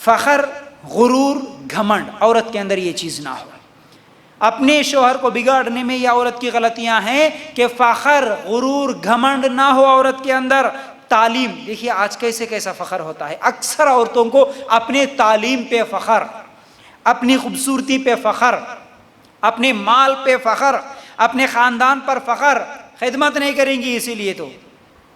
فخر، غرور، گھمنڈ، عورت کے اندر یہ چیز نہ ہو. اپنے شوہر کو بگاڑنے میں یہ عورت کی غلطیاں ہیں کہ فخر، غرور، گھمنڈ نہ ہو عورت کے اندر. تعلیم، دیکھیے آج کیسے کیسا فخر ہوتا ہے. اکثر عورتوں کو اپنے تعلیم پہ فخر، اپنی خوبصورتی پہ فخر، اپنے مال پہ فخر، اپنے خاندان پر فخر. خدمت نہیں کریں گی اسی لیے تو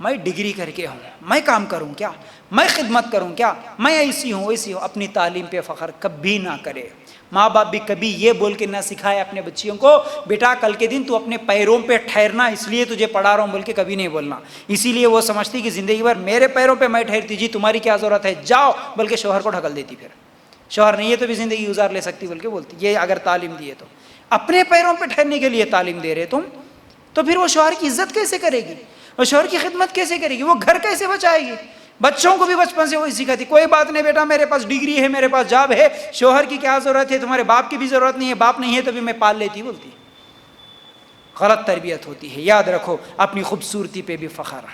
میں ڈگری کر کے ہوں، میں کام کروں کیا، میں خدمت کروں کیا، میں ایسی ہوں ویسی ہوں. اپنی تعلیم پہ فخر کبھی نہ کرے. ماں باپ بھی کبھی یہ بول کے نہ سکھائے اپنے بچیوں کو بیٹا کل کے دن تو اپنے پیروں پہ ٹھہرنا، اس لیے تجھے پڑھا رہا ہوں بول کے کبھی نہیں بولنا. اسی لیے وہ سمجھتی کہ زندگی بھر میرے پیروں پہ میں ٹھہرتی، جی تمہاری کیا ضرورت ہے جاؤ، بلکہ شوہر کو ڈھکل دیتی. پھر شوہر نہیں ہے تو بھی زندگی گزار لے سکتی بول کے بولتی. یہ اگر تعلیم دیے تو اپنے پیروں پہ ٹھہرنے کے لیے تعلیم دے رہے تم، تو پھر وہ شوہر کی عزت کیسے کرے گی، وہ شوہر کی خدمت کیسے کرے گی، وہ گھر کیسے بچائے گی. بچوں کو بھی بچپن سے وہی سکھاتی، کوئی بات نہیں بیٹا میرے پاس ڈگری ہے، میرے پاس جاب ہے، شوہر کی کیا ضرورت ہے، تمہارے باپ کی بھی ضرورت نہیں ہے، باپ نہیں ہے تو بھی میں پال لیتی بولتی. غلط تربیت ہوتی ہے. یاد رکھو اپنی خوبصورتی پہ بھی فخر.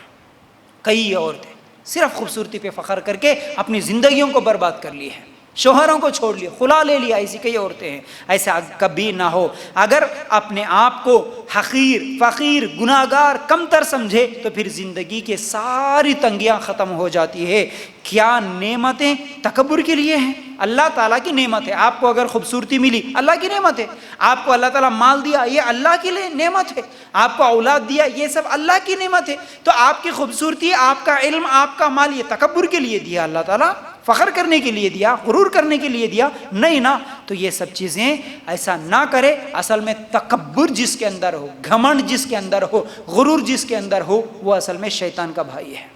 کئی عورتیں صرف خوبصورتی پہ فخر کر کے اپنی زندگیوں کو برباد کر لی ہے، شوہروں کو چھوڑ لیا، خلا لے لیا. ایسی کئی عورتیں ہیں. ایسا کبھی نہ ہو. اگر اپنے آپ کو حقیر، فقیر، گناہگار، کمتر سمجھے تو پھر زندگی کے ساری تنگیاں ختم ہو جاتی ہے. کیا نعمتیں تکبر کے لیے ہیں؟ اللہ تعالیٰ کی نعمت ہے. آپ کو اگر خوبصورتی ملی اللہ کی نعمت ہے. آپ کو اللہ تعالیٰ مال دیا یہ اللہ کی نعمت ہے. آپ کو اولاد دیا یہ سب اللہ کی نعمت ہے. تو آپ کی خوبصورتی، آپ کا علم، آپ کا مال یہ تکبر کے لیے دیا اللہ تعالیٰ؟ فخر کرنے کے لیے دیا؟ غرور کرنے کے لیے دیا؟ نہیں نا. تو یہ سب چیزیں ایسا نہ کرے. اصل میں تکبر جس کے اندر ہو، گھمنڈ جس کے اندر ہو، غرور جس کے اندر ہو، وہ اصل میں شیطان کا بھائی ہے.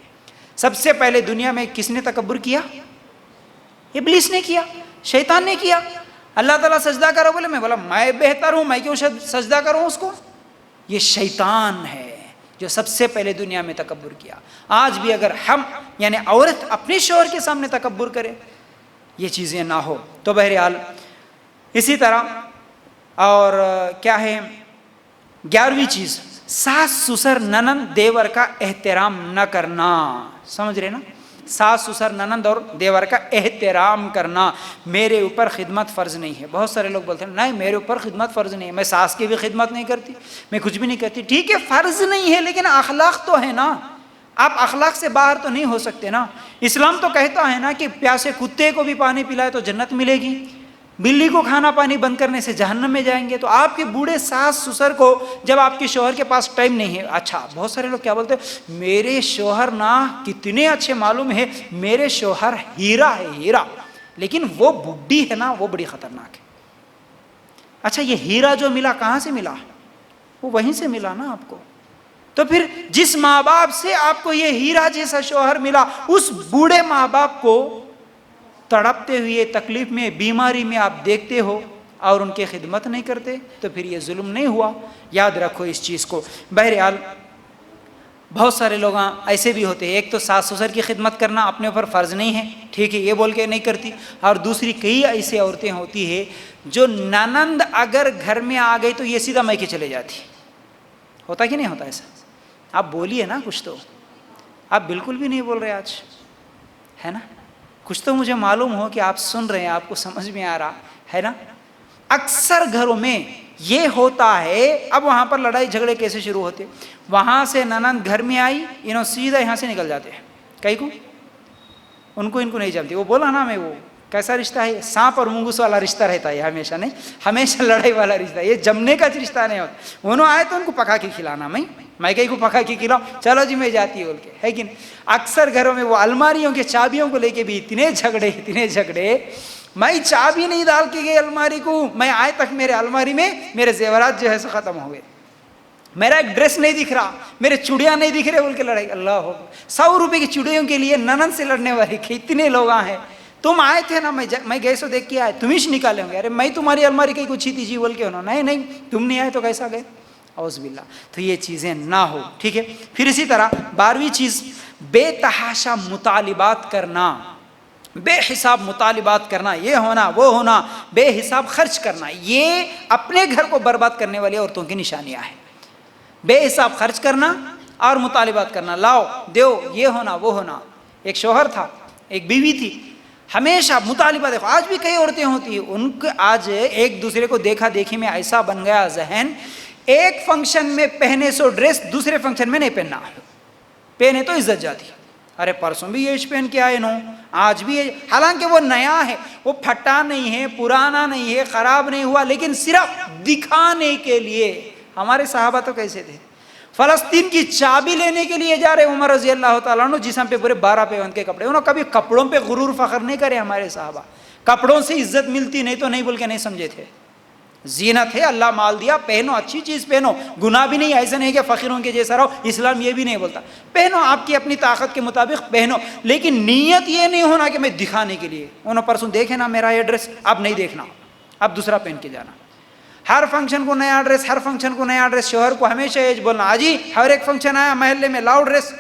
سب سے پہلے دنیا میں کس نے تکبر کیا؟ ابلیس نے کیا، شیطان نے کیا. اللہ تعالیٰ سجدہ کرو بولے، میں بولا میں بہتر ہوں، میں کیوں سجدہ کروں اس کو؟ یہ شیطان ہے جو سب سے پہلے دنیا میں تکبر کیا. آج بھی اگر ہم یعنی عورت اپنے شوہر کے سامنے تکبر کرے، یہ چیزیں نہ ہو. تو بہرحال اسی طرح اور کیا ہے 11ویں چیز، ساس سسر ننند دیور کا احترام نہ کرنا. سمجھ رہے نا؟ ساس سسر ننند اور دیور کا احترام کرنا. میرے اوپر خدمت فرض نہیں ہے. بہت سارے لوگ بولتے ہیں نہیں میرے اوپر خدمت فرض نہیں ہے، میں ساس کی بھی خدمت نہیں کرتی، میں کچھ بھی نہیں کرتی. ٹھیک ہے فرض نہیں ہے لیکن اخلاق تو ہے نا. آپ اخلاق سے باہر تو نہیں ہو سکتے نا. اسلام تو کہتا ہے نا کہ پیاسے کتے کو بھی پانی پلائے تو جنت ملے گی، بلی کو کھانا پانی بند کرنے سے جہنم میں جائیں گے. تو آپ کے بوڑھے ساس سسر کو جب آپ کے شوہر کے پاس ٹائم نہیں ہے، اچھا بہت سارے لوگ کیا بولتے ہیں میرے شوہر نا کتنے اچھے، معلوم ہے میرے شوہر ہیرا ہے، ہیرا، لیکن وہ بڈھی ہے نا وہ بڑی خطرناک ہے. اچھا یہ ہیرا جو ملا کہاں سے ملا؟ وہ وہیں سے ملا نا آپ کو. تو پھر جس ماں باپ سے آپ کو یہ ہیرا جیسا شوہر ملا، اس بوڑھے ماں باپ کو تڑپتے ہوئے، تکلیف میں، بیماری میں آپ دیکھتے ہو اور ان کی خدمت نہیں کرتے، تو پھر یہ ظلم نہیں ہوا؟ یاد رکھو اس چیز کو. بہرحال بہت سارے لوگ ایسے بھی ہوتے ہیں، ایک تو ساس سسر کی خدمت کرنا اپنے اوپر فرض نہیں ہے، ٹھیک ہے یہ بول کے نہیں کرتی، اور دوسری کئی ایسے عورتیں ہوتی ہیں جو ننند اگر گھر میں آ گئی تو یہ سیدھا میکے چلے جاتی. ہوتا کہ نہیں ہوتا ایسا؟ آپ بولیے نا کچھ تو. آپ بالکل بھی نہیں بول رہے آج، ہے نا؟ کچھ تو مجھے معلوم ہو کہ آپ سن رہے ہیں، آپ کو سمجھ میں آ رہا ہے نا. اکثر گھروں میں یہ ہوتا ہے. اب وہاں پر لڑائی جھگڑے کیسے شروع ہوتے؟ وہاں سے ننند گھر میں آئی، انہوں سیدھا یہاں سے نکل جاتے ہیں. کئی کو ان کو نہیں جانتی. وہ بولا نا میں وہ کیسا رشتہ ہے، سانپ اور منگوس والا رشتہ رہتا ہے ہمیشہ. نہیں، ہمیشہ لڑائی والا رشتہ، یہ جمنے کا رشتہ نہیں ہوتا. انہوں آئے تو ان کو پکا کے کھلانا، میں کہیں کو پکا کے کھلاؤں، چلو جی میں جاتی بول کے، ہے کہ نہیں؟ اکثر گھروں میں وہ الماریوں کے چابیوں کو لے کے بھی اتنے جھگڑے. میں چابی نہیں ڈال کے گئی الماری کو، میں آئے تک میرے الماری میں میرے زیورات جو ہے سو ختم ہو گئے، میرا ایک ڈریس نہیں دکھ رہا، میرے چوڑیاں نہیں دکھ رہے بول کے لڑائی. اللہ ہو، 100 روپے کی چوڑیوں کے لیے ننند سے لڑنے والے اتنے لوگ ہیں. تم آئے تھے نا، میں گئے سو دیکھ کے آئے، تم ہی نکالے ہوں گے. ارے میں تمہاری الماری کہیں کچھ ہی تھی جی بول کے ہونا. نہیں تم نہیں آئے تو کیسا گئے؟ اعوذ باللہ. تو یہ چیزیں نہ ہو، ٹھیک ہے. پھر اسی طرح 12ویں چیز، بے تحاشا مطالبات کرنا، بے حساب مطالبات کرنا، یہ ہونا وہ ہونا، بے حساب خرچ کرنا. یہ اپنے گھر کو برباد کرنے والی عورتوں کی نشانیاں ہیں. بے حساب خرچ کرنا اور مطالبات کرنا، لاؤ دیو، یہ ہونا وہ ہونا. ایک شوہر تھا، ایک بیوی تھی، ہمیشہ مطالبہ دیکھو، آج بھی کئی عورتیں ہوتی ہیں ان کے آج ایک دوسرے کو دیکھا دیکھی میں ایسا بن گیا ذہن، ایک فنکشن میں پہنے سو ڈریس دوسرے فنکشن میں نہیں پہننا، پہنے تو عزت جاتی، ارے پرسوں بھی یہ پہن کے آئے نو، آج بھی یہ، حالانکہ وہ نیا ہے، وہ پھٹا نہیں ہے، پرانا نہیں ہے، خراب نہیں ہوا، لیکن صرف دکھانے کے لیے۔ ہمارے صحابہ تو کیسے تھے، فلسطین کی چابی لینے کے لیے جا رہے عمر رضی اللہ تعالیٰ عنہ، جسم پہ پورے 12 پیوند کے کپڑے، انہوں کبھی کپڑوں پہ غرور فخر نہیں کرے ہمارے صحابہ، کپڑوں سے عزت ملتی نہیں تو نہیں بول کے نہیں سمجھے تھے، زینت ہے، اللہ مال دیا، پہنو، اچھی چیز پہنو، گناہ بھی نہیں، ایسا نہیں کہ فقیروں کے جیسا رہو، اسلام یہ بھی نہیں بولتا، پہنو آپ کی اپنی طاقت کے مطابق پہنو، لیکن نیت یہ نہیں ہونا کہ میں دکھانے کے لیے، انہوں پرسوں دیکھے نا میرا یہ ڈریس، اب نہیں دیکھنا، اب دوسرا پہن کے جانا، ہر فنکشن کو نیا ڈریس، ہر فنکشن کو نیا ڈریس، شوہر کو ہمیشہ یہ بولنا، آجی ہر ایک فنکشن آیا محلے میں لاؤ ڈریس،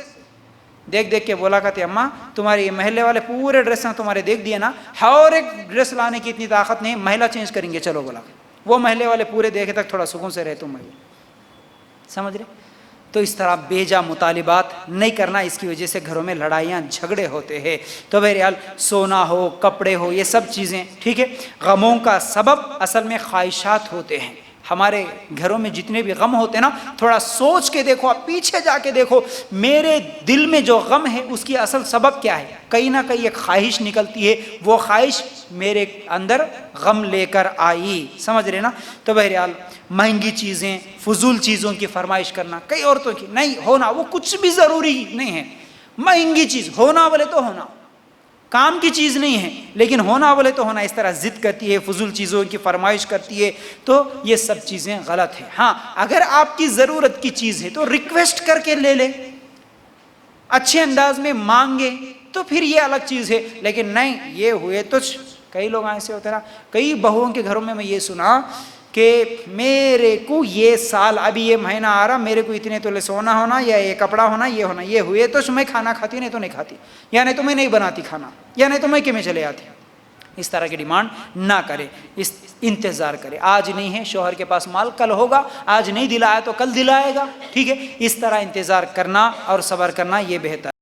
دیکھ دیکھ کے بولا کرتے اماں تمہاری یہ محلے والے پورے ڈریس ہیں تمہارے دیکھ دیے نا، ہر ایک ڈریس لانے کی اتنی طاقت نہیں، محلہ چینج کریں گے چلو بولا، وہ محلے والے پورے دیکھے تک تھوڑا سکون سے رہے تم، سمجھ رہے؟ تو اس طرح بیجا مطالبات نہیں کرنا، اس کی وجہ سے گھروں میں لڑائیاں جھگڑے ہوتے ہیں۔ تو بہرحال سونا ہو، کپڑے ہو، یہ سب چیزیں ٹھیک ہے، غموں کا سبب اصل میں خواہشات ہوتے ہیں۔ ہمارے گھروں میں جتنے بھی غم ہوتے ہیں نا، تھوڑا سوچ کے دیکھو، آپ پیچھے جا کے دیکھو میرے دل میں جو غم ہے اس کی اصل سبب کیا ہے، کہیں نہ کہیں ایک خواہش نکلتی ہے، وہ خواہش میرے اندر غم لے کر آئی، سمجھ رہے نا؟ تو بہرحال مہنگی چیزیں، فضول چیزوں کی فرمائش کرنا، کئی عورتوں کی نہیں ہونا، وہ کچھ بھی ضروری نہیں ہے، مہنگی چیز ہونا بولے تو ہونا، کام کی چیز نہیں ہے لیکن ہونا بولے تو ہونا، اس طرح ضد کرتی ہے، فضول چیزوں کی فرمائش کرتی ہے، تو یہ سب چیزیں غلط ہیں۔ ہاں اگر آپ کی ضرورت کی چیز ہے تو ریکویسٹ کر کے لے لے، اچھے انداز میں مانگے تو پھر یہ الگ چیز ہے، لیکن نہیں یہ ہوئے تو کئی لوگ ایسے ہوتے نا، کئی بہوؤں کے گھروں میں یہ سنا کہ میرے کو یہ سال ابھی یہ مہینہ آ رہا، میرے کو اتنے تولے سونا ہونا یا یہ کپڑا ہونا، یہ ہونا، یہ ہوئے تو میں کھانا کھاتی نہیں تو نہیں کھاتی، یا نہیں تو میں نہیں بناتی کھانا، یا نہیں تو میں کہ میں چلے آتی۔ اس طرح کی ڈیمانڈ نہ کرے، اس انتظار کرے، آج نہیں ہے شوہر کے پاس مال، کل ہوگا، آج نہیں دلایا تو کل دلائے گا، ٹھیک ہے، اس طرح انتظار کرنا اور صبر کرنا یہ بہتر۔